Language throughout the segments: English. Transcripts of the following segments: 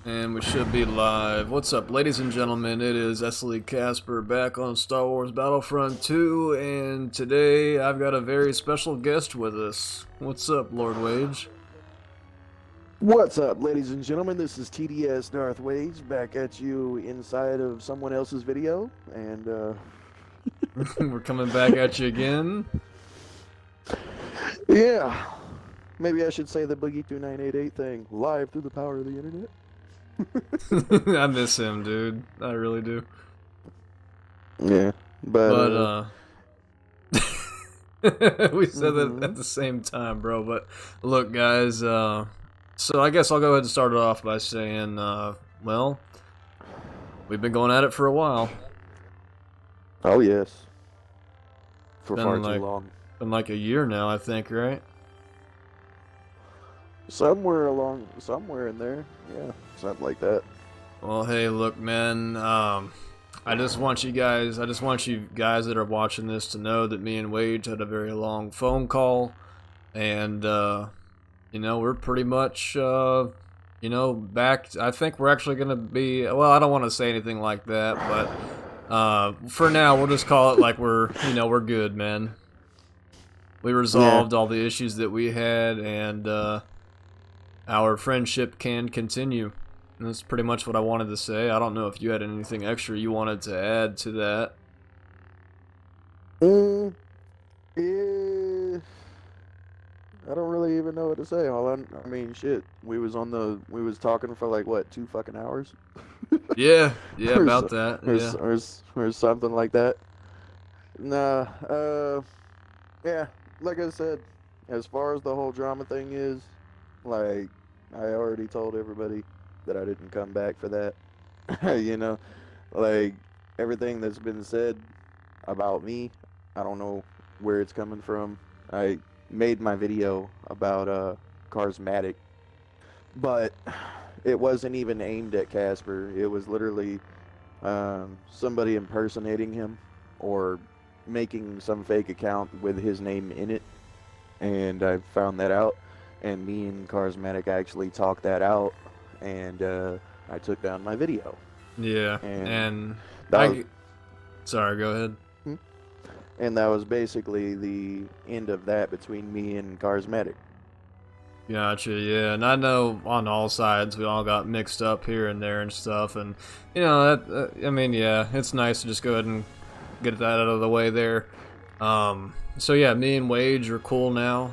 And we should be live. What's up, ladies and gentlemen? It is Casper back on Star Wars Battlefront 2, and today I've got a very special guest with us. What's up, Lord Wage? What's up, ladies and gentlemen? This is TDS Darth Wage back at you inside of someone else's video, and We're coming back at you again. yeah, maybe I should say the Boogie 2988 thing live through the power of the internet. I miss him, dude. I really do. Yeah, but But, we said that mhm. at the same time, bro. But, look, guys, so I guess I'll go ahead and start it off by saying, well, we've been going at it for a while. Oh yes, for Been far too like long. been like a year now, I think, right? Somewhere in there, yeah, something like that. Well, hey, look, man. I just want you guys that are watching this to know that me and Wage had a very long phone call, and we're pretty much back. I think we're actually gonna be. Well, I don't want to say anything like that, but for now, we'll just call it like we're good, man. We Yeah. resolved all the issues that we had, and our friendship can continue. And that's pretty much what I wanted to say. I don't know if you had anything extra you wanted to add to that. Mm, eh, I don't really even know what to say. I mean, shit. We was talking for like what, 2 fucking hours, Yeah, yeah, or, about so, that. or, Yeah, s- or, s- or something like that. Nah. Yeah. Like I said, as far as the whole drama thing is, like I already told everybody that I didn't come back for that. you know, like everything that's been said about me, I don't know where it's coming from. I made my video about Carsmatic, but it wasn't even aimed at Casper. It was literally somebody impersonating him or making some fake account with his name in it, and I found that out. And me and Carsmatic actually talked that out, and I took down my video. yeah, And and that was sorry, go ahead. and that was basically the end of that between me and Carsmatic. Gotcha, yeah, and I know on all sides we all got mixed up here and there and stuff, and I mean, yeah, it's nice to just go ahead and get that out of the way there. So yeah, me and Wage are cool now.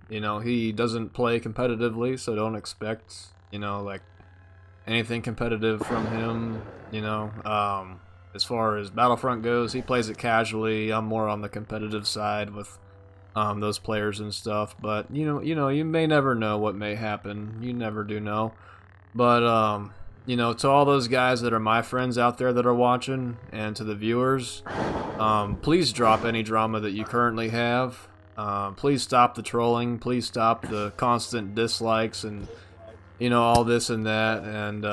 He doesn't play competitively, so don't expect, like anything competitive from him. As far as Battlefront goes, he plays it casually. I'm more on the competitive side with those players and stuff. But you may never know what may happen. You never do know. But to all those guys that are my friends out there that are watching, and to the viewers, please drop any drama that you currently have. Please stop the trolling. Please stop the constant dislikes and all this and that. And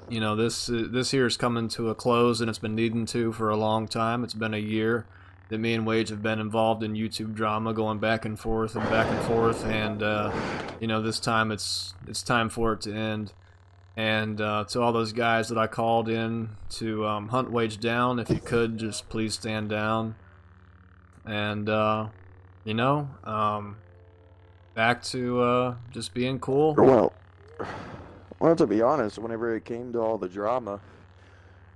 this here is coming to a close, and it's been needing to for a long time. It's been a year that me and Wage have been involved in YouTube drama, going back and forth and back and forth, and this time it's time for it to end. And to all those guys that I called in to hunt Wage down, if you could just please stand down. And back to just being cool. Well, to be honest, whenever it came to all the drama,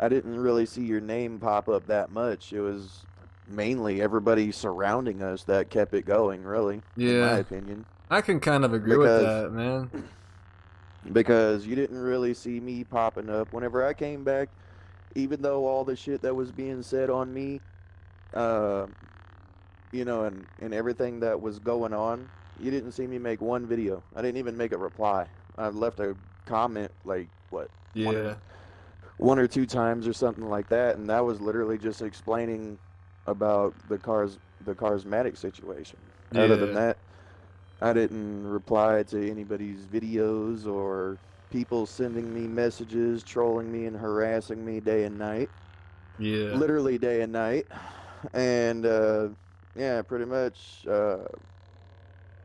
I didn't really see your name pop up that much. It was mainly everybody surrounding us that kept it going, really, in my Yeah, opinion. I can kind of agree with Because that, man. because you didn't really see me popping up. Whenever I came back, even though all the shit that was being said on me, uh, and everything that was going on, you didn't see me make one video. I didn't even make a reply. I left a comment like what, one or Yeah, one or two times or something like that, and that was literally just explaining about the Carsmatic situation. Other than yeah, that, I didn't reply to anybody's videos or people sending me messages, trolling me and harassing me day and night, yeah. literally day and night. And yeah, pretty much.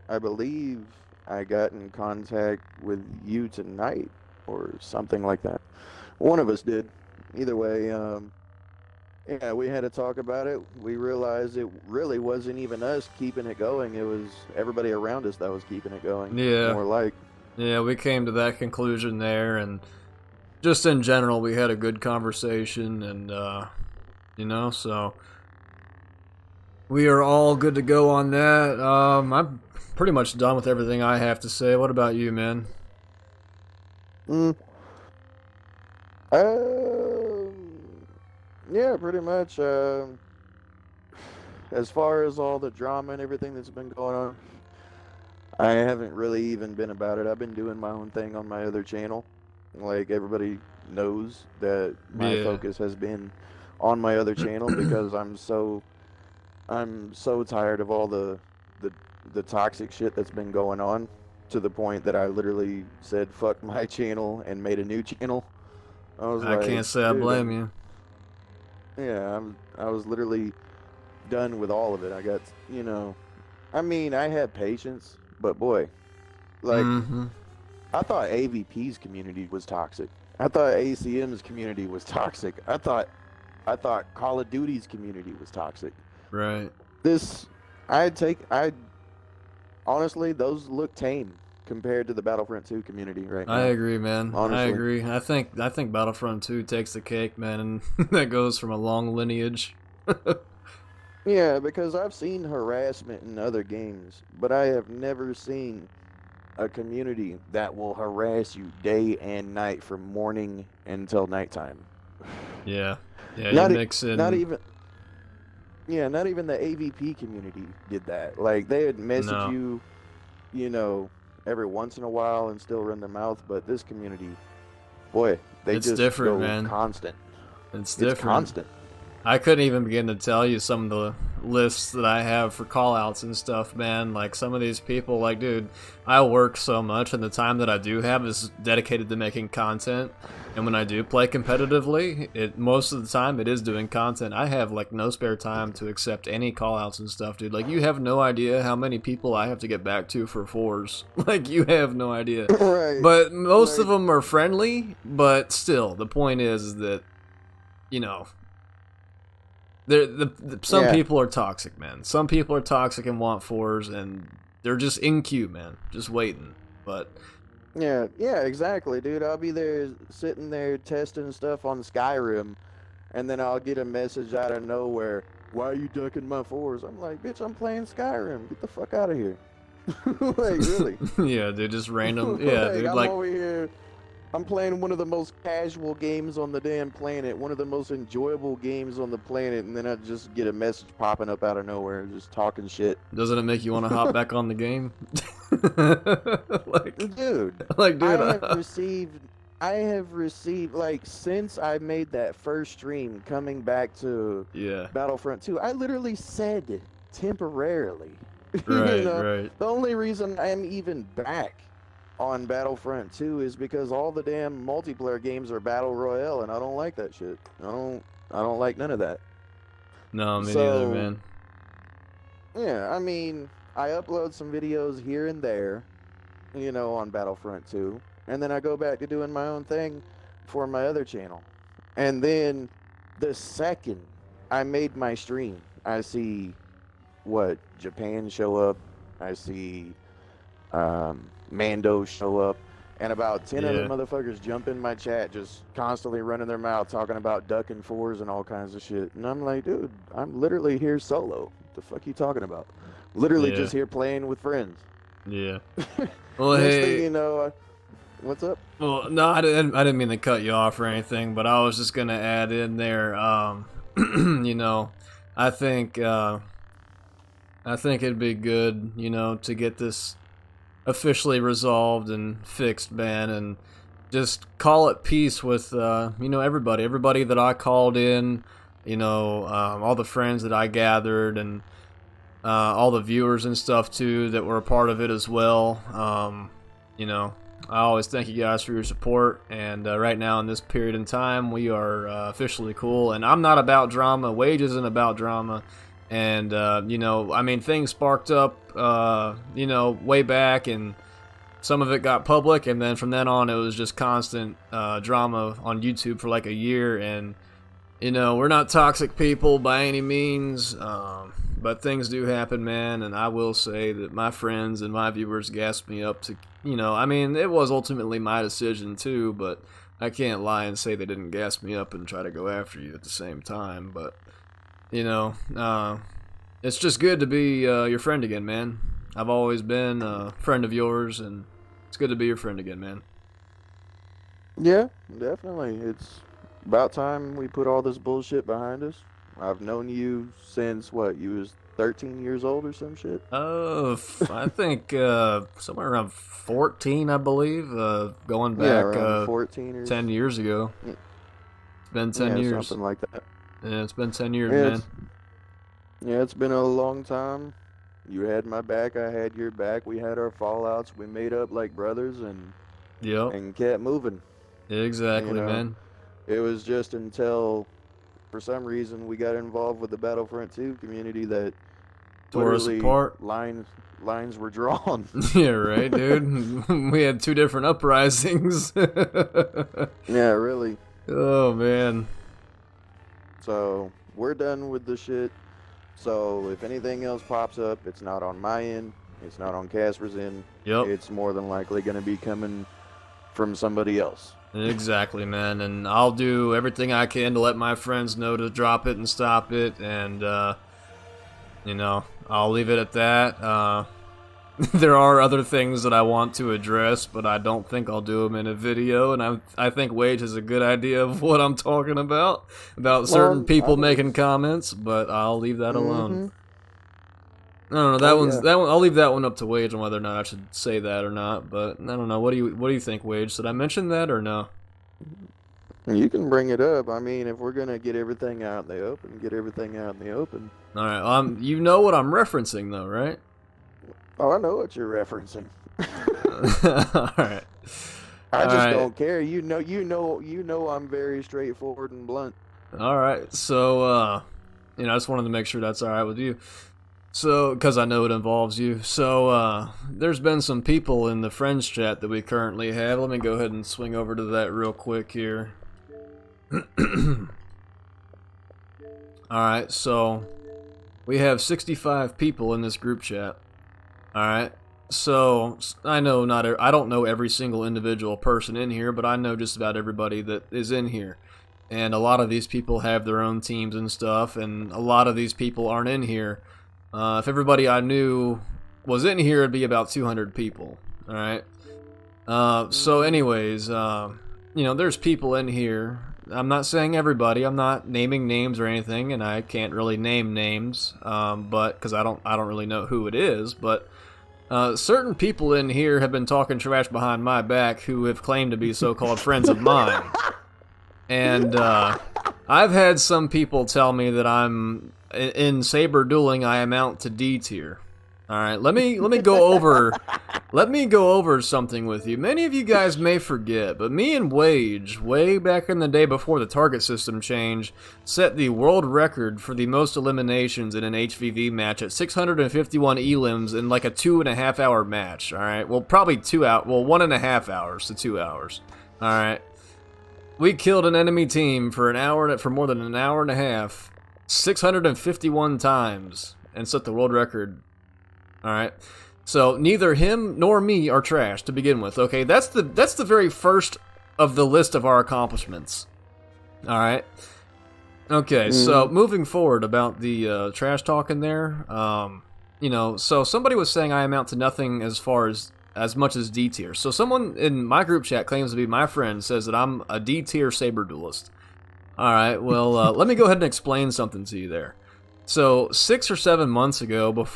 I believe I got in contact with you tonight or something like that. One of us did. Either way, yeah, we had to talk about it. We realized it really wasn't even us keeping it going. It was everybody around us that was keeping it going. Yeah. More like. Yeah, we came to that conclusion there, and just in general, we had a good conversation, and, you know, so we are all good to go on that. I'm pretty much done with everything I have to say. What about you, man? Mm. Yeah, pretty much. As far as all the drama and everything that's been going on, I haven't really even been about it. I've been doing my own thing on my other channel. Like, everybody knows that my focus has been on my other channel because I'm so tired of all the toxic shit that's been going on, to the point that I literally said fuck my channel and made a new channel. I can't say I blame you. Yeah, I was literally done with all of it. I got, you know, I mean, I had patience, but boy, like, I thought AVP's community was toxic. I thought ACM's community was toxic. I thought Call of Duty's community was toxic. Right. Honestly, those look tame compared to the Battlefront 2 community right now. I agree, man. Honestly. I agree. I think Battlefront 2 takes the cake, man, and that goes from a long lineage. Yeah, because I've seen harassment in other games, but I have never seen a community that will harass you day and night from morning until nighttime. Yeah. Yeah, not you mix in... Not even the AVP community did that. Like, they would message you, you know, every once in a while and still run their mouth, but this community, boy, it's just different, go man. Constant. It's different. It's constant. I couldn't even begin to tell you some of the lists that I have for callouts and stuff, man. Like, some of these people, like, dude, I work so much, and the time that I do have is dedicated to making content. And when I do play competitively, most of the time it is doing content. I have, like, no spare time to accept any callouts and stuff, dude. Like, you have no idea how many people I have to get back to for fours. Like, you have no idea. Right. But most of them are friendly, but still, the point is that, you know... Some people are toxic, man. Some people are toxic and want fours, and they're just in queue, man. Just waiting. But yeah, exactly, dude. I'll be there sitting there testing stuff on Skyrim, and then I'll get a message out of nowhere. Why are you ducking my fours? I'm like, bitch, I'm playing Skyrim. Get the fuck out of here. Like, really? Yeah, dude, just random. Yeah, like, dude, I'm like... over here. I'm playing one of the most casual games on the damn planet, one of the most enjoyable games on the planet, and then I just get a message popping up out of nowhere, just talking shit. Doesn't it make you want to hop back on the game? Dude, I have received, like, since I made that first stream coming back to Battlefront 2, I literally said temporarily. Right, you know? right. The only reason I'm even back on Battlefront 2 is because all the damn multiplayer games are battle royale, and I don't like that shit. I don't like none of that. No, me neither, man. Yeah, I mean, I upload some videos here and there, you know, on Battlefront 2, and then I go back to doing my own thing for my other channel. And then the second I made my stream, I see Japan show up, I see Mando show up, and about 10 other motherfuckers jump in my chat, just constantly running their mouth, talking about ducking fours and all kinds of shit. And I'm like, dude, I'm literally here solo. What the fuck you talking about? Literally just here playing with friends. Yeah. Well, Next hey, thing you know, what's up? Well, no, I didn't mean to cut you off or anything, but I was just gonna add in there. You know, I think it'd be good, you know, to get this officially resolved and fixed, man, and just call it peace with you know, everybody that I called in, you know, all the friends that I gathered, and all the viewers and stuff too that were a part of it as well. You know, I always thank you guys for your support, and right now in this period in time we are officially cool, and I'm not about drama. Wage isn't about drama. And, you know, I mean, things sparked up, you know, way back, and some of it got public, and then from then on, it was just constant drama on YouTube for like a year. And you know, we're not toxic people by any means, but things do happen, man. And I will say that my friends and my viewers gassed me up to, you know, I mean, it was ultimately my decision too, but I can't lie and say they didn't gas me up and try to go after you at the same time. But you know, it's just good to be your friend again, man. I've always been a friend of yours, and it's good to be your friend again, man. Yeah, definitely. It's about time we put all this bullshit behind us. I've known you since what? You was 13 years old or some shit? I think somewhere around 14, I believe. Going back Yeah, around 14 or 10 years ago. Mm. It's been 10 yeah, years. something like that. Yeah, it's been 10 years, Yeah, man. Yeah, it's been a long time. You had my back, I had your back. We had our fallouts. We made up like brothers Yep, and kept moving. exactly, You know, man. it was just until, for some reason, we got involved with the Battlefront 2 community that Tore us literally apart. lines were drawn. Yeah, right, dude. We had two different uprisings. Yeah, really. Oh, man. So we're done with the shit. So if anything else pops up, it's not on my end. It's not on Casper's end. Yep. It's more than likely going to be coming from somebody else. Exactly, man. And I'll do everything I can to let my friends know to drop it and stop it. And, you know, I'll leave it at that. There are other things that I want to address, but I don't think I'll do them in a video. And I think Wage has a good idea of what I'm talking about certain people making comments, but I'll leave that alone. I don't know. That one. I'll leave that one up to Wage on whether or not I should say that or not. But I don't know. What do you think, Wage? Should I mention that or no? You can bring it up. I mean, if we're gonna get everything out in the open, get everything out in the open. All right. You know what I'm referencing, though, right? Oh, I know what you're referencing. All right. I just don't care. You know. I'm very straightforward and blunt. All right. So, you know, I just wanted to make sure that's all right with you. So, because I know it involves you. So, there's been some people in the friends chat that we currently have. Let me go ahead and swing over to that real quick here. Alright, so we have 65 people in this group chat. Alright, so I don't know every single individual person in here, but I know just about everybody that is in here. And a lot of these people have their own teams and stuff, and a lot of these people aren't in here. If everybody I knew was in here, it'd be about 200 people. Alright? So anyways, you know, there's people in here. I'm not saying everybody. I'm not naming names or anything, and I can't really name names, but because I don't really know who it is. But certain people in here have been talking trash behind my back who have claimed to be so-called friends of mine, and I've had some people tell me that I'm in saber dueling. I amount to D tier. All right, let me go over something with you. Many of you guys may forget, but me and Wage, way back in the day before the target system change, set the world record for the most eliminations in an HVV match at 651 elims in like a 2.5 hour match. All right, well probably 1.5 hours to 2 hours. All right, we killed an enemy team for more than an hour and a half, 651 times, and set the world record. Alright, so neither him nor me are trash to begin with, okay? That's the very first of the list of our accomplishments. Alright? Okay, so moving forward about the trash talk in there, you know, so somebody was saying I amount to nothing as much as D tier. So someone in my group chat claims to be my friend, says that I'm a D tier saber duelist. Alright, well, let me go ahead and explain something to you there. So 6 or 7 months ago, back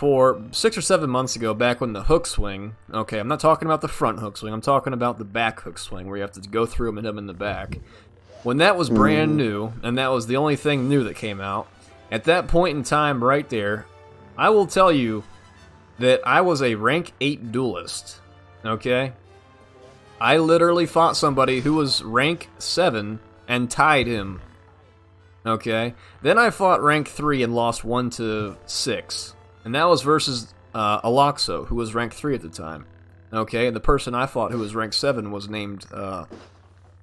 when the hook swing, okay, I'm not talking about the front hook swing, I'm talking about the back hook swing, where you have to go through him and hit him in the back. When that was brand new, and that was the only thing new that came out, at that point in time right there, I will tell you that I was a rank 8 duelist, okay? I literally fought somebody who was rank 7 and tied him. Okay, then I fought rank 3 and lost 1 to 6, and that was versus Aloxo, who was rank 3 at the time. Okay, the person I fought who was ranked 7 was named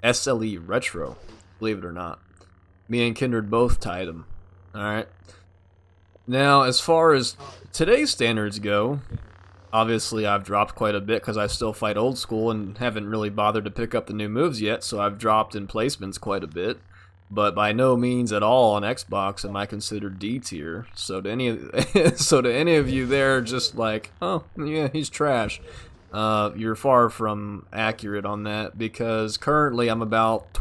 SLE Retro, believe it or not. Me and Kindred both tied him. Alright. Now, as far as today's standards go, obviously I've dropped quite a bit because I still fight old school and haven't really bothered to pick up the new moves yet, so I've dropped in placements quite a bit. But by no means at all on Xbox am I considered D tier. So to any of you there, just like, oh yeah, he's trash. You're far from accurate on that, because currently I'm about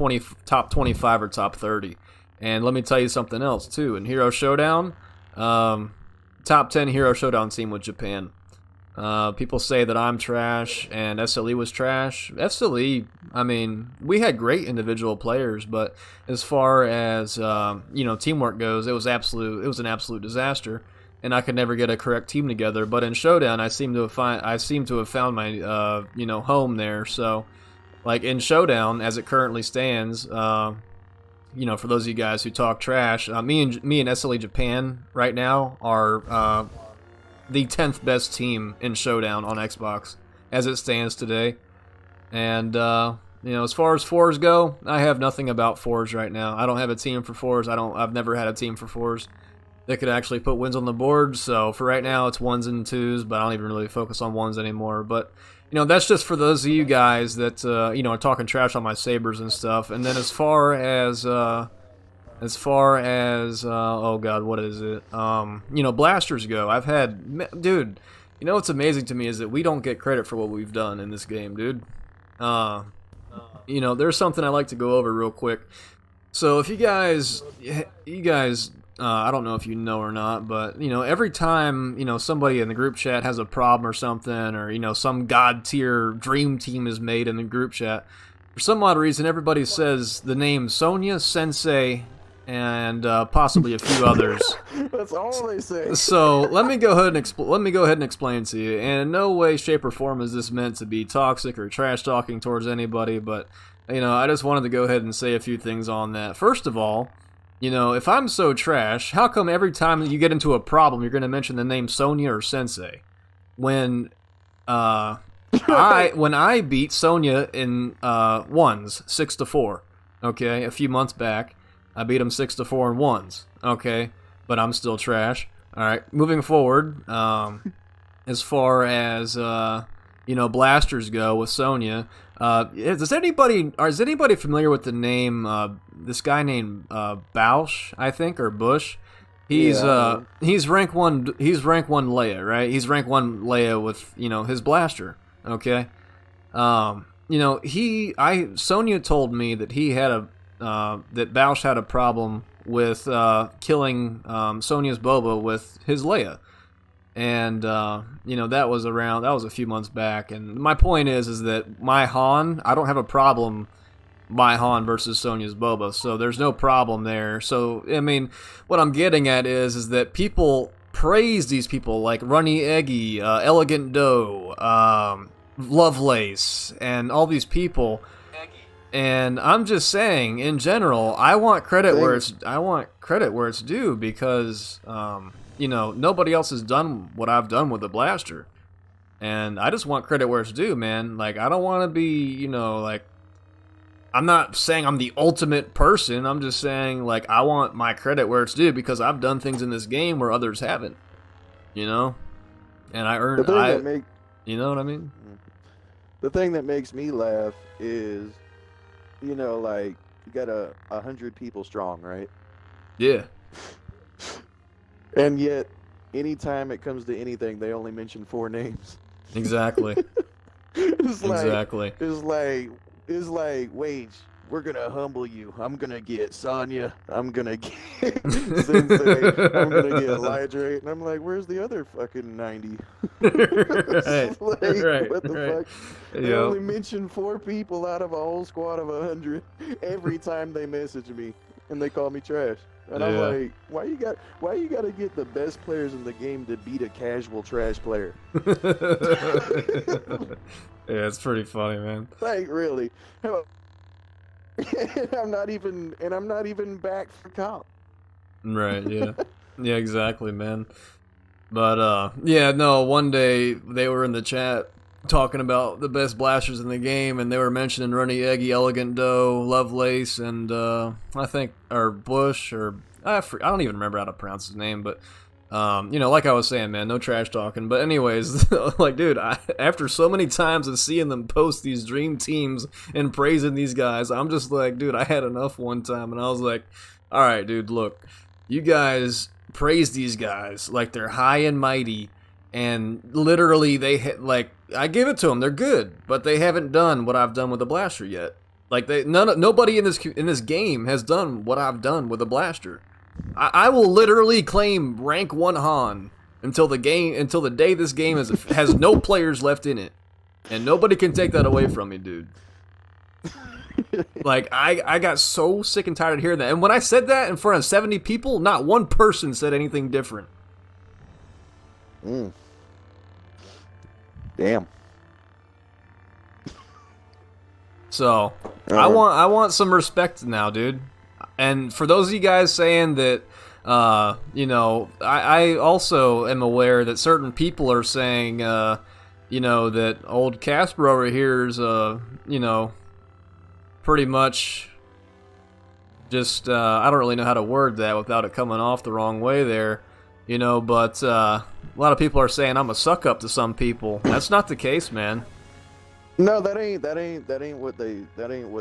top 25 or top 30. And let me tell you something else too. In Hero Showdown, top 10 Hero Showdown team with Japan. People say that I'm trash and SLE was trash. SLE, I mean, we had great individual players, but as far as teamwork goes, it was an absolute disaster, and I could never get a correct team together. But in Showdown, I seem to have found my home there. So, like in Showdown, as it currently stands, for those of you guys who talk trash, me and SLE Japan right now are the 10th best team in Showdown on Xbox as it stands today. And as far as fours go, I have nothing about fours right now. I don't have a team for fours. I've never had a team for fours that could actually put wins on the board. So for right now, it's ones and twos, but I don't even really focus on ones anymore. But that's just for those of you guys that are talking trash on my sabers and stuff. And then as far as oh god, what is it? Blasters go. I've had, dude. What's amazing to me is that we don't get credit for what we've done in this game, dude. There's something I like to go over real quick. So if you guys, I don't know if you know or not, but every time somebody in the group chat has a problem or something, or some god tier dream team is made in the group chat, for some odd reason everybody says the name Sonya, Sensei, and possibly a few others. That's all they say. So let me go ahead and explain to you. And in no way, shape, or form is this meant to be toxic or trash talking towards anybody. But I just wanted to go ahead and say a few things on that. First of all, if I'm so trash, how come every time you get into a problem, you're going to mention the name Sonya or Sensei? When I beat Sonya in ones 6-4, okay, a few months back. I beat him 6-4 in ones, okay, but I'm still trash. All right, moving forward, as far as blasters go with Sonya, is anybody familiar with the name this guy named Bausch, I think, or Bush? He's rank 1. He's rank 1 Leia, right? He's rank 1 Leia with his blaster, okay. Sonya told me that he had that Bausch had a problem with killing Sonya's Boba with his Leia, and that was a few months back. And my point is that my Han, I don't have a problem my Han versus Sonya's Boba, so there's no problem there. So I mean, what I'm getting at is that people praise these people like Runny Eggy, Elegant Doe, Lovelace, and all these people. And I'm just saying, in general, I want credit where it's due, because nobody else has done what I've done with the blaster, and I just want credit where it's due, man. Like, I don't want to be, I'm not saying I'm the ultimate person. I'm just saying, like, I want my credit where it's due, because I've done things in this game where others haven't, and I earned. You know what I mean? The thing that makes me laugh is, you got 100 people strong, right? Yeah. And yet, anytime it comes to anything, they only mention 4 names. Exactly. Exactly. It's like, wait, we're gonna humble you. I'm gonna get Sonya. I'm gonna get Sensei. I'm gonna get Elytra. And I'm like, where's the other fucking 90? Right. What the fuck? They only mention 4 people out of a whole squad of 100 every time they message me, and they call me trash. And I'm like, why you gotta get the best players in the game to beat a casual trash player? Yeah, it's pretty funny, man. Like, really? And I'm not even back for comp. Right, yeah. Yeah, exactly, man. But, one day they were in the chat talking about the best blasters in the game, and they were mentioning Runny Eggy, Elegant Doe, Lovelace, and I think, or Bush, or I don't even remember how to pronounce his name, but you know, like I was saying, man, no trash talking. But anyways, like, dude, after so many times of seeing them post these dream teams and praising these guys, I'm just like, dude, I had enough one time, and I was like, all right, dude, look, you guys praise these guys like they're high and mighty, and literally like, I give it to them, they're good, but they haven't done what I've done with the blaster yet. Like, nobody in this game has done what I've done with a blaster. I will literally claim rank 1 Han until the day this game has no players left in it, and nobody can take that away from me, dude. Like, I got so sick and tired of hearing that, and when I said that in front of 70 people, not one person said anything different. Damn. So I want some respect now, dude. And for those of you guys saying that, you know, I also am aware that certain people are saying, you know, that old Casper over here is, you know, pretty much just, I don't really know how to word that without it coming off the wrong way there, you know, but a lot of people are saying I'm a suck up to some people. That's not the case, man. No, that ain't what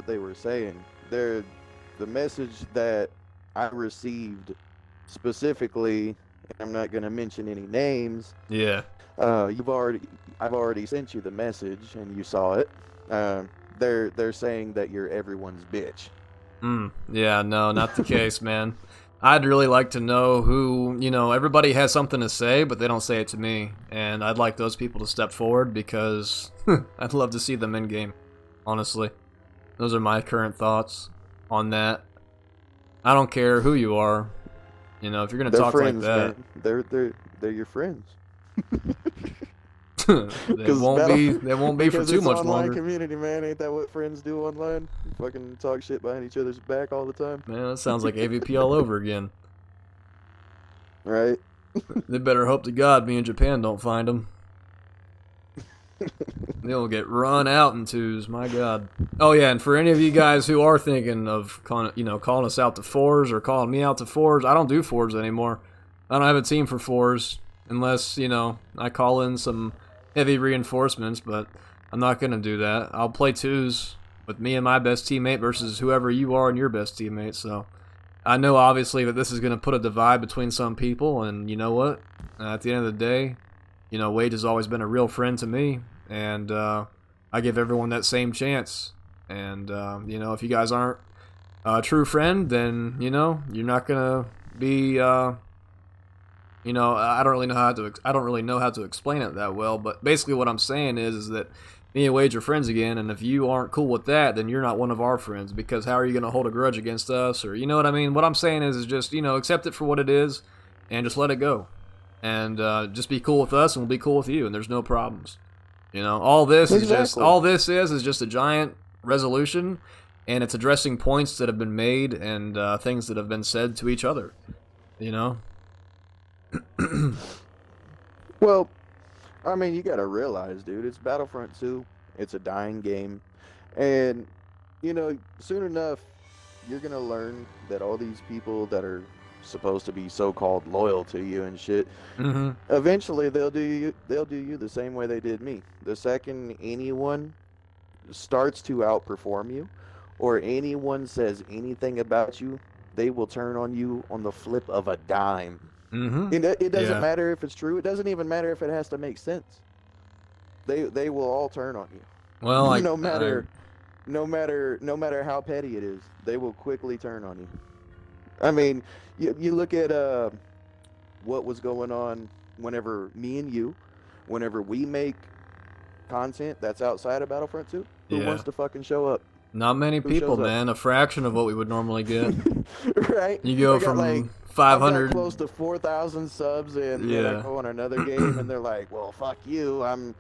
they were saying. The message that I received specifically, and I'm not gonna mention any names. Yeah. I've already sent you the message and you saw it. They're saying that you're everyone's bitch. Yeah, no, not the case, man. I'd really like to know who, you know, everybody has something to say, but they don't say it to me. And I'd like those people to step forward because I'd love to see them in game, honestly. Those are my current thoughts on that. I don't care who you are. You know, if you're going to talk friends, like that. Man. They're your friends. they won't be for too much online longer. Community, man, ain't that what friends do online? Fucking talk shit behind each other's back all the time. Man, that sounds like AVP all over again. Right? They better hope to God me and Japan don't find them. They'll get run out in twos, my God. Oh yeah, and for any of you guys who are thinking of calling us out to fours or calling me out to fours, I don't do fours anymore. I don't have a team for fours unless, you know, I call in some heavy reinforcements, but I'm not going to do that. I'll play twos with me and my best teammate versus whoever you are and your best teammate. So I know obviously that this is going to put a divide between some people, and you know what? At the end of the day, you know, Wade has always been a real friend to me, and I give everyone that same chance. And, you know, if you guys aren't a true friend, then, you know, you're not going to be... you know, I don't really know how to explain it that well, but basically what I'm saying is that me and Wade are friends again, and if you aren't cool with that, then you're not one of our friends, because how are you going to hold a grudge against us, or, you know what I mean? What I'm saying is just, you know, accept it for what it is, and just let it go, and just be cool with us, and we'll be cool with you, and there's no problems. You know, all this is just a giant resolution, and it's addressing points that have been made and things that have been said to each other, you know? Well, I mean, you gotta realize, dude, it's Battlefront 2. It's a dying game. And, you know, soon enough, you're gonna learn that all these people that are supposed to be so-called loyal to you and shit, eventually they'll do you the same way they did me. The second anyone starts to outperform you, or anyone says anything about you, they will turn on you on the flip of a dime. It doesn't matter if it's true. It doesn't even matter if it has to make sense. They will all turn on you. Well, no matter how petty it is, they will quickly turn on you. I mean, you look at what was going on whenever we make content that's outside of Battlefront 2. Who wants to fucking show up? Not many people, man. A fraction of what we would normally get. Right? You go from like 500 close to 4,000 subs, and then I go on another game, and they're like, "Well, fuck you. I'm,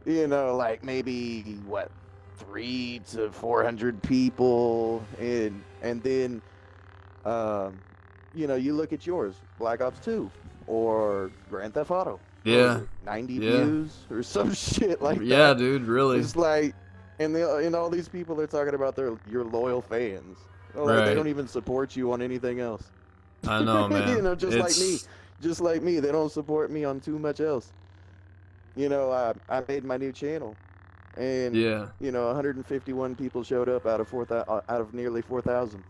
you know, like maybe what, 300 to 400 people," and then, you know, you look at yours, Black Ops 2 or Grand Theft Auto. what was Yeah. it, 90 Yeah. views or some shit like Yeah, that. dude, really. It's like, and all these people are talking about your loyal fans. Like they Right. don't even support you on anything else. I know, You man. know, just like me, they don't support me on too much else. You know, I made my new channel, and Yeah. you know, 151 people showed up out of out of nearly 4,000.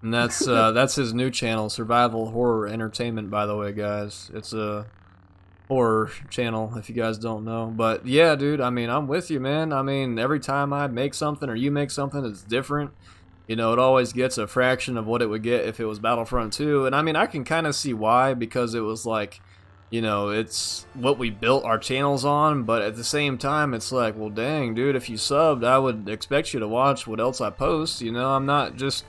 And that's his new channel, Survival Horror Entertainment, by the way, guys. It's a horror channel, if you guys don't know. But yeah, dude, I mean, I'm with you, man. I mean, every time I make something or you make something, it's different. You know, it always gets a fraction of what it would get if it was Battlefront 2. And I mean, I can kind of see why, because it was like, you know, it's what we built our channels on, but at the same time, it's like, well, dang, dude, if you subbed, I would expect you to watch what else I post. You know, I'm not just,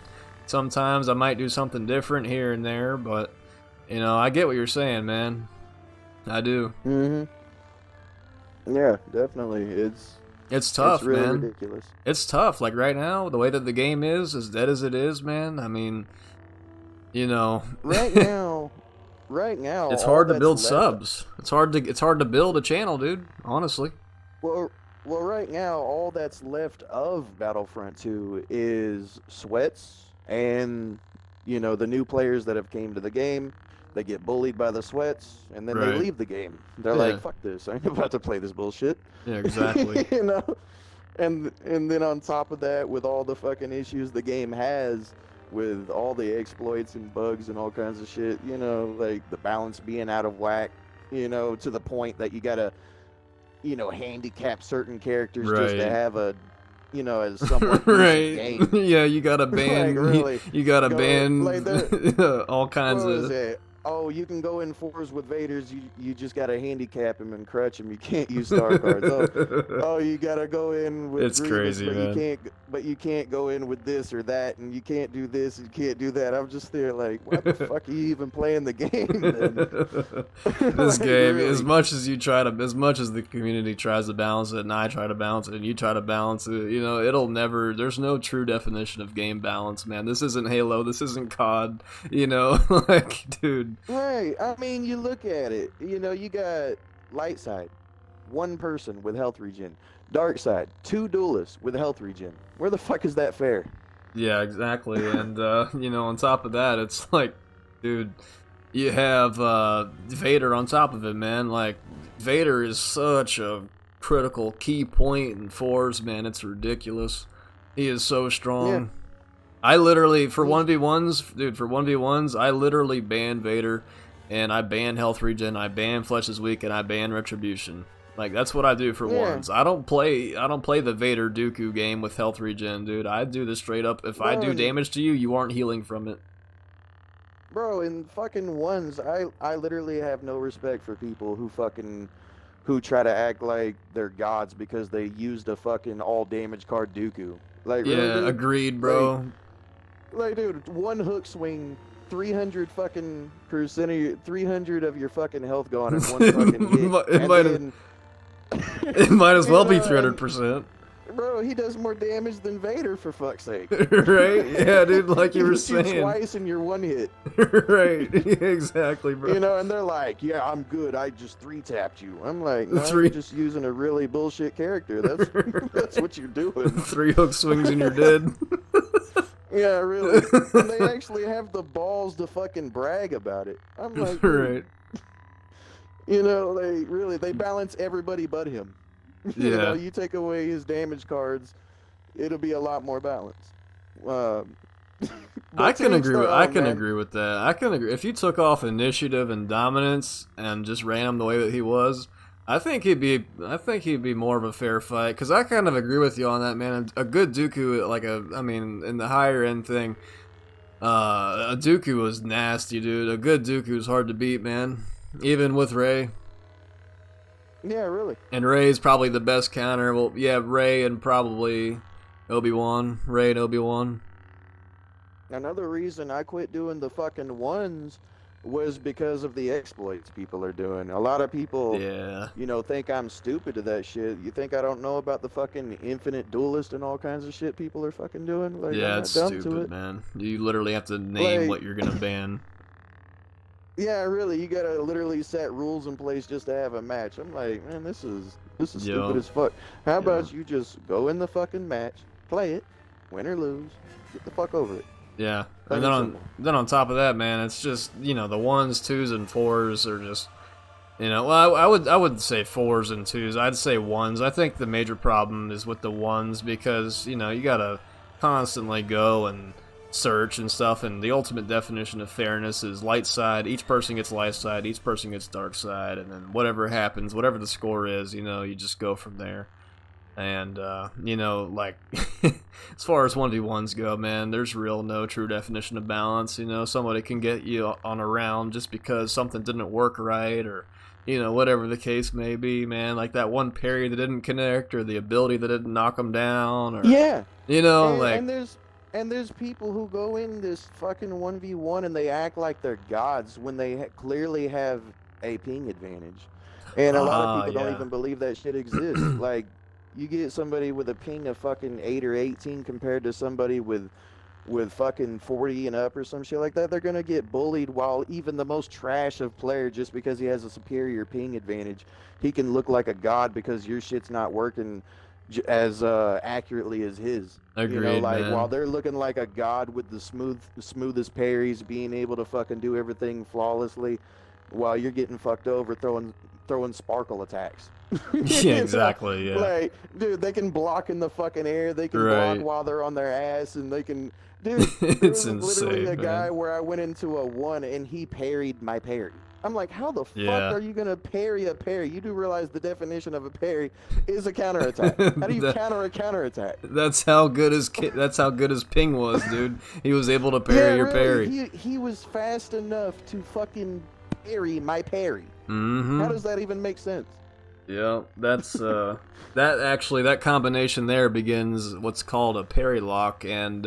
sometimes I might do something different here and there, but, you know, I get what you're saying, man. I do. Mm-hmm. Yeah, definitely. It's tough, it's really man. ridiculous. It's tough. Like right now, the way that the game is, as dead as it is, man. I mean, you know, Right now, it's all hard to that's build left. subs. It's hard to build a channel, dude. Honestly. Well, right now, all that's left of Battlefront 2 is sweats, and you know the new players that have came to the game. They get bullied by the sweats, and then they Right. leave the game. They're Yeah. like, "Fuck this! I ain't about to play this bullshit." Yeah, exactly. You know, and then on top of that, with all the fucking issues the game has, with all the exploits and bugs and all kinds of shit, you know, like the balance being out of whack, you know, to the point that you gotta, you know, handicap certain characters just to Right. have a, you know, as somewhat decent Right. game. Yeah, you gotta ban. Like, really, you gotta go- ban like all kinds What was of. it? Oh, you can go in fours with Vaders. You just gotta handicap him and crutch him. You can't use star cards. Oh, you gotta go in with It's Grievous, crazy, but man. you can't go in with this or that, and you can't do this and you can't do that. I'm just there like, what the fuck are you even playing the game? Then? This Like, game, really? as much as the community tries to balance it, and I try to balance it, and you try to balance it, you know, it'll never. There's no true definition of game balance, man. This isn't Halo. This isn't COD. You know, like, dude. Right. I mean, you look at it. You know, you got light side, one person with health regen. Dark side, two duelists with health regen. Where the fuck is that fair? Yeah, exactly. And you know, on top of that, it's like, dude, you have Vader on top of it, man. Like, Vader is such a critical key point in fours, man. It's ridiculous. He is so strong. Yeah. I literally, for 1v1s, dude, for 1v1s, I literally ban Vader, and I ban health regen, I ban Flesh is Weak, and I ban Retribution. Like, that's what I do for ones. I don't play the Vader Dooku game with health regen, dude. I do this straight up. If I do damage to you, you aren't healing from it. Bro, in fucking ones, I literally have no respect for people who try to act like they're gods because they used a fucking all damage card Dooku. Like, Yeah, really, dude? agreed, bro. Like, dude, one hook swing, 300 fucking percent of 300 of your fucking health gone in one fucking hit. It might as well be You know, 300%. Bro, he does more damage than Vader, for fuck's sake. Right? Yeah, dude, like you were He shoots saying. twice in your one hit. Right? Yeah, exactly, bro. You know, and they're like, yeah, I'm good. I just three-tapped you. I'm like, no, Three- you're just using a really bullshit character. That's what you're doing. 3 hook swings and you're dead. Yeah, really. And they actually have the balls to fucking brag about it. I'm like, dude, Right. you know, they balance everybody but him. You Yeah. know, you take away his damage cards, it'll be a lot more balanced. I can agree with man. agree with that. I can agree. If you took off initiative and dominance and just ran him the way that he was, I think he'd be more of a fair fight. Because I kind of agree with you on that, man. A good Dooku, in the higher end thing, a Dooku was nasty, dude. A good Dooku is hard to beat, man. Even with Rey. Yeah, really. And Rey's probably the best counter. Well, yeah, Rey and probably Obi-Wan. Rey and Obi-Wan. Another reason I quit doing the fucking ones was because of the exploits people are doing. A lot of people, Yeah. you know, think I'm stupid to that shit. You think I don't know about the fucking infinite duelist and all kinds of shit people are fucking doing? Like, Yeah, I'm it's not dumb to stupid, it. man. You literally have to name Like- what you're gonna ban. Yeah, really, you gotta literally set rules in place just to have a match. I'm like, man, this is stupid Yo, as fuck. How yeah. about you just go in the fucking match, play it, win or lose, get the fuck over it. Yeah, and Plain and simple. then on top of that, man, it's just the ones, twos, and fours are just well, I would say fours and twos. I'd say ones. I think the major problem is with the ones because you gotta constantly go and search and stuff. And the ultimate definition of fairness is light side. Each person gets light side. Each person gets dark side. And then whatever happens, whatever the score is, you just go from there. And like as far as 1v1s go, man, there's no true definition of balance. Somebody can get you on a round just because something didn't work right, or whatever the case may be, man. Like that one parry that didn't connect, or the ability that didn't knock them down, or Yeah, like and there's people who go in this fucking 1v1 and they act like they're gods when they clearly have a ping advantage, and a lot of people don't yeah. even believe that shit exists. Like, you get somebody with a ping of fucking 8 or 18 compared to somebody with fucking 40 and up or some shit like that, they're gonna get bullied. While even the most trash of player, just because he has a superior ping advantage, he can look like a god because your shit's not working as accurately as his. Agreed, Like, man. while they're looking like a god with the smoothest parries, being able to fucking do everything flawlessly, while you're getting fucked over throwing sparkle attacks. Yeah, exactly. Yeah, Like, dude, they can block in the fucking air. They can right. block while they're on their ass, and they can. Dude, there It's was literally insane, a guy man. where I went into a 1 and he parried my parry. I'm like, how the Yeah. fuck are you gonna parry a parry? You do realize the definition of a parry is a counterattack. How do you counter a counterattack? That's how good his ping was, dude. He was able to parry your parry. He was fast enough to fucking parry my parry. Mm-hmm. How does that even make sense? Yeah, that's that combination there begins what's called a parry lock, and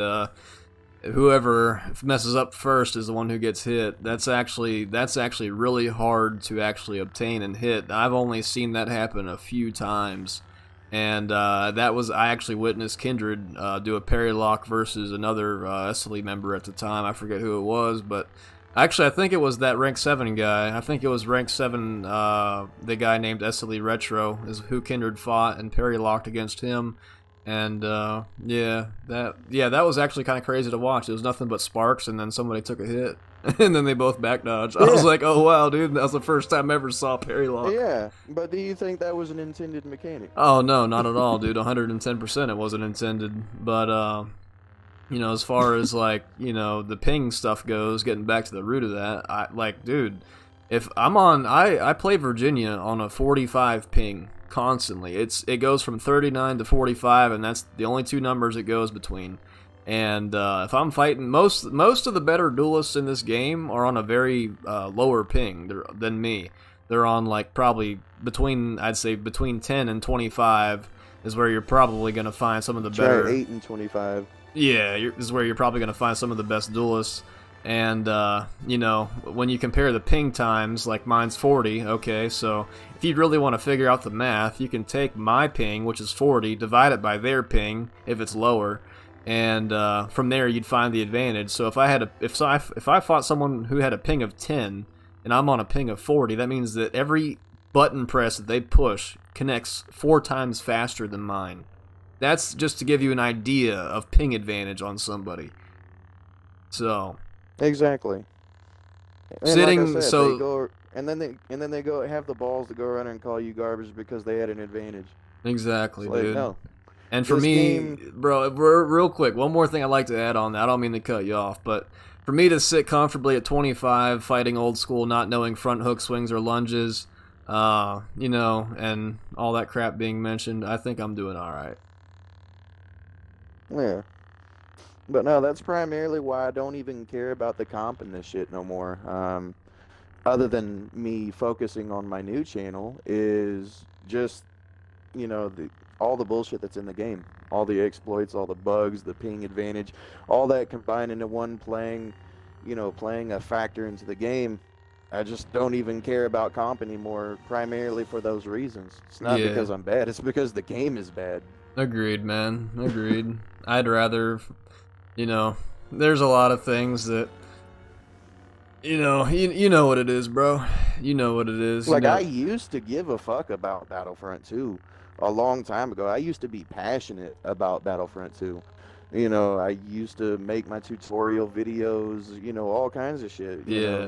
whoever messes up first is the one who gets hit. That's actually really hard to actually obtain and hit. I've only seen that happen a few times, and I actually witnessed Kindred do a parry lock versus another SLE member at the time. I forget who it was, but actually I think it was that rank 7 guy. I think it was rank 7, the guy named SLE Retro is who Kindred fought and parry locked against him. And that was actually kind of crazy to watch. It was nothing but sparks, and then somebody took a hit, and then they both back dodged. I was like, oh wow, dude, that was the first time I ever saw parry lock. Yeah, but do you think that was an intended mechanic? Oh no, not at all, dude. 110% it wasn't intended. But as far as like the ping stuff goes, getting back to the root of that, dude, if I play Virginia on a 45 ping. Constantly, it goes from 39 to 45, and that's the only two numbers it goes between. And if I'm fighting, most of the better duelists in this game are on a very lower ping than me. They're on like probably I'd say between 10 and 25 is where you're probably gonna find some of the better. Try 8 and 25. Yeah, is where you're probably gonna find some of the best duelists. And, when you compare the ping times, like mine's 40, okay, so if you really want to figure out the math, you can take my ping, which is 40, divide it by their ping, if it's lower, and from there you'd find the advantage. So if I fought someone who had a ping of 10, and I'm on a ping of 40, that means that every button press that they push connects 4 times faster than mine. That's just to give you an idea of ping advantage on somebody. So... Exactly. And Sitting like I said, so they go, and then they go have the balls to go around and call you garbage because they had an advantage. exactly, It's like, dude. no. And for This me, game- bro, real quick, one more thing I'd like to add on that. I don't mean to cut you off, but for me to sit comfortably at 25, fighting old school, not knowing front hook swings or lunges, and all that crap being mentioned, I think I'm doing all right. Yeah. But no, that's primarily why I don't even care about the comp and this shit no more. Other than me focusing on my new channel is just, all the bullshit that's in the game. All the exploits, all the bugs, the ping advantage, all that combined into one playing a factor into the game. I just don't even care about comp anymore, primarily for those reasons. It's not Yeah. because I'm bad, it's because the game is bad. Agreed, man. Agreed. I'd rather, there's a lot of things that, you know what it is, bro. You know what it is. Like, I used to give a fuck about Battlefront 2 a long time ago. I used to be passionate about Battlefront 2. I used to make my tutorial videos, all kinds of shit.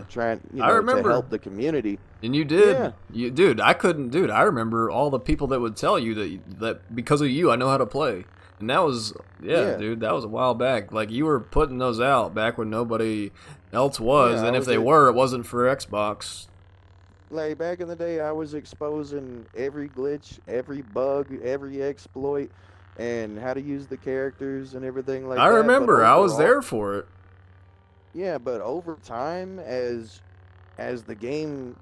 Trying, I remember. to help the community. And you did. Yeah. Dude, I remember all the people that would tell you that because of you, I know how to play. And that was, dude, that was a while back. Like, you were putting those out back when nobody else was. And if they were, it wasn't for Xbox. Like, back in the day, I was exposing every glitch, every bug, every exploit, and how to use the characters and everything like that. I remember. I was there for it. Yeah, but over time, as the game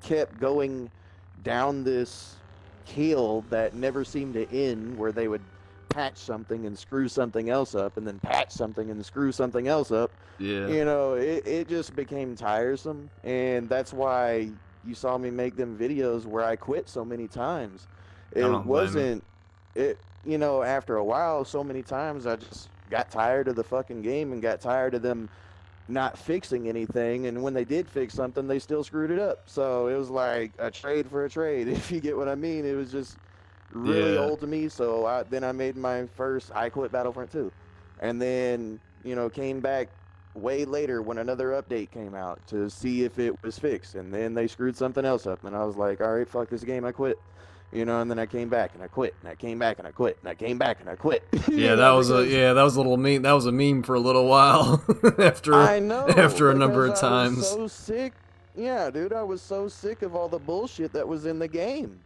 kept going down this hill that never seemed to end, where they would patch something and screw something else up, and then patch something and screw something else up. Yeah. It just became tiresome, and that's why you saw me make them videos where I quit so many times. It wasn't it. After a while, so many times I just got tired of the fucking game and got tired of them not fixing anything, and when they did fix something, they still screwed it up. So it was like a trade for a trade, if you get what I mean. It was just really old to me. So I made my first I Quit Battlefront 2, and then came back way later when another update came out to see if it was fixed, and then they screwed something else up, and I was like, all right, fuck this game, I quit. And then I came back and I quit, and I came back and I quit, and I came back and I quit. That was a little meme. That was a meme for a little while after a number of times. I was so sick. Yeah, dude, I was so sick of all the bullshit that was in the game.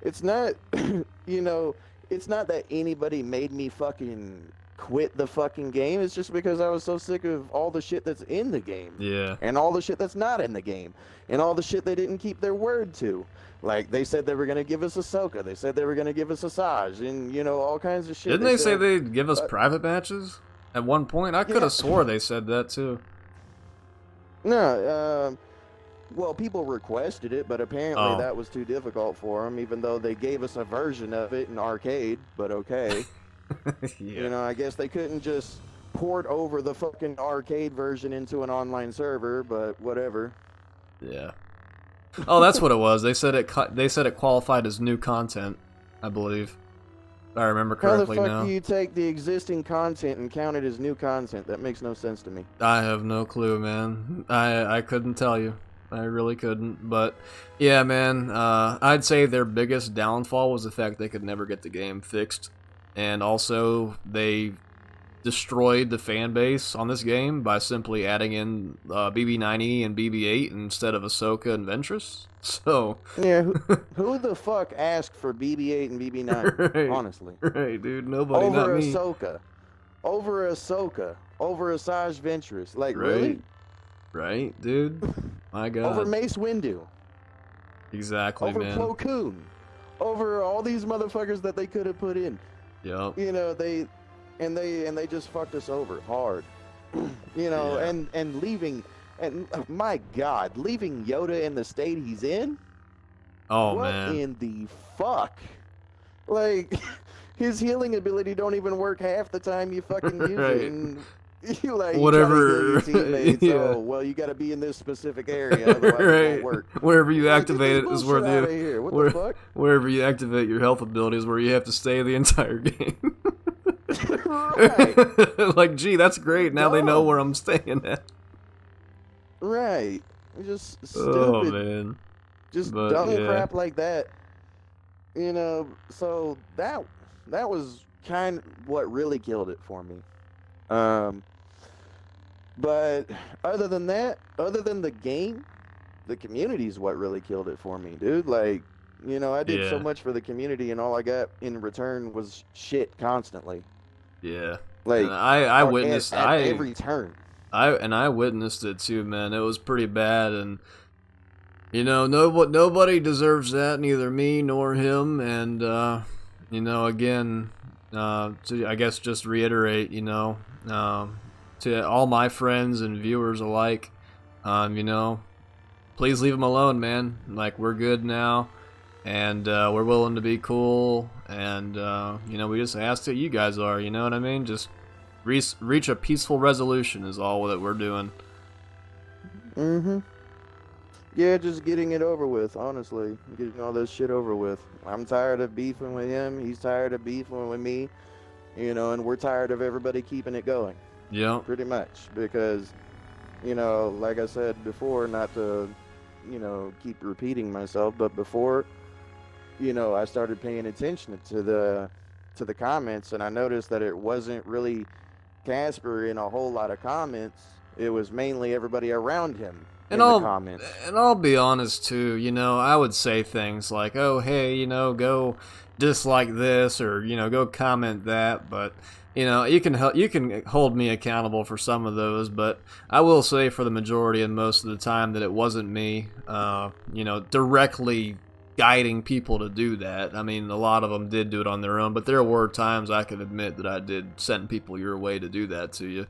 It's not, it's not that anybody made me fucking quit the fucking game. It's just because I was so sick of all the shit that's in the game. Yeah. And all the shit that's not in the game. And all the shit they didn't keep their word to. Like, they said they were going to give us Ahsoka. They said they were going to give us Asajj. And, say all kinds of shit. Didn't they say they'd give us private matches at one point? I could have swore they said that, too. No, well, people requested it, but apparently that was too difficult for them, even though they gave us a version of it in arcade, but okay. I guess they couldn't just port over the fucking arcade version into an online server, but whatever. Yeah. Oh, that's what it was. They said it qualified as new content, I believe. If I remember correctly now. How the fuck do you take the existing content and count it as new content? That makes no sense to me. I have no clue, man. I couldn't tell you. I really couldn't. But yeah, man, I'd say their biggest downfall was the fact they could never get the game fixed. And also, they destroyed the fan base on this game by simply adding in BB-90 and BB-8 instead of Ahsoka and Ventress. So yeah, who the fuck asked for BB-8 and BB-9? Right, honestly, right, dude, nobody. Not me. Over Ahsoka, over Asajj Ventress, like right. Really? Right, dude. My God. Over Mace Windu. Exactly, over man. Plo Koon. Over all these motherfuckers that they could have put in. Yep. They just fucked us over hard. And leaving, and my God, leaving Yoda in the state he's in. Oh, what man. What in the fuck? Like, his healing ability don't even work half the time you fucking use right. it. And you whatever. You teammates, oh, well, you got to be in this specific area, otherwise right. it won't work. Wherever you activate it is where the fuck? Wherever you activate your health ability is where you have to stay the entire game. Right. Like, gee, that's great. Now they know where I'm staying at. Right. Just stupid. Oh, man. Just dumb crap like that. So that was kind of what really killed it for me. But other than that, other than the game, the community is what really killed it for me, dude. Like, I did so much for the community, and all I got in return was shit constantly. Yeah. Like, I witnessed at every turn. I witnessed it too, man. It was pretty bad, and nobody deserves that, neither me nor him. And again, to I guess just reiterate, to all my friends and viewers alike, please leave him alone, man. Like, we're good now, and we're willing to be cool, and we just ask that you guys are, you know what I mean? Just reach a peaceful resolution is all that we're doing. Mm-hmm. Yeah, just getting it over with, honestly. Getting all this shit over with. I'm tired of beefing with him. He's tired of beefing with me. You know, and we're tired of everybody keeping it going. Yep. Pretty much. Because, you know, like I said before, not to, you know, keep repeating myself, but before, you know, I started paying attention to the comments, and I noticed that it wasn't really Casper in a whole lot of comments. It was mainly everybody around him And in the I'll comments. and I'll be honest too, you know, I would say things like, "Oh, hey, you know, go dislike this or, you know, go comment that," but you know, you can hold me accountable for some of those, but I will say for the majority and most of the time that it wasn't me, you know, directly guiding people to do that. I mean, a lot of them did do it on their own, but there were times I can admit that I did send people your way to do that to you.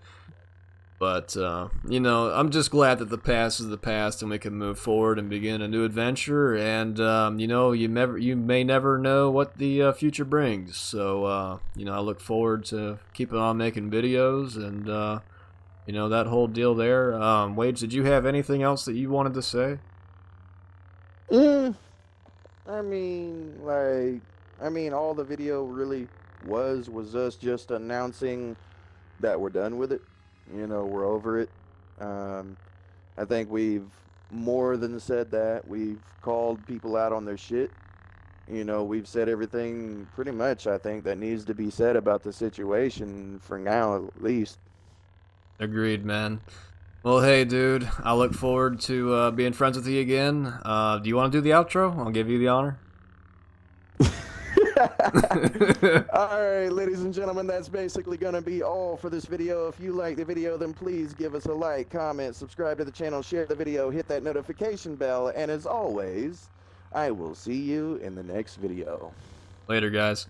But, you know, I'm just glad that the past is the past and we can move forward and begin a new adventure. And, you know, you may never know what the future brings. So, you know, I look forward to keeping on making videos and, you know, that whole deal there. Wade, did you have anything else that you wanted to say? Mm, I mean, like, all the video really was us just announcing that we're done with it. You know, we're over it. Um, I think we've more than said that. We've called people out on their shit. You know, we've said everything pretty much, I think, that needs to be said about the situation for now, at least. Agreed, man. Well, hey, dude, I look forward to being friends with you again. Do you want to do the outro? I'll give you the honor. Alright, ladies and gentlemen, that's basically going to be all for this video. If you like the video, then please give us a like, comment, subscribe to the channel, share the video, hit that notification bell, and as always, I will see you in the next video. Later, guys.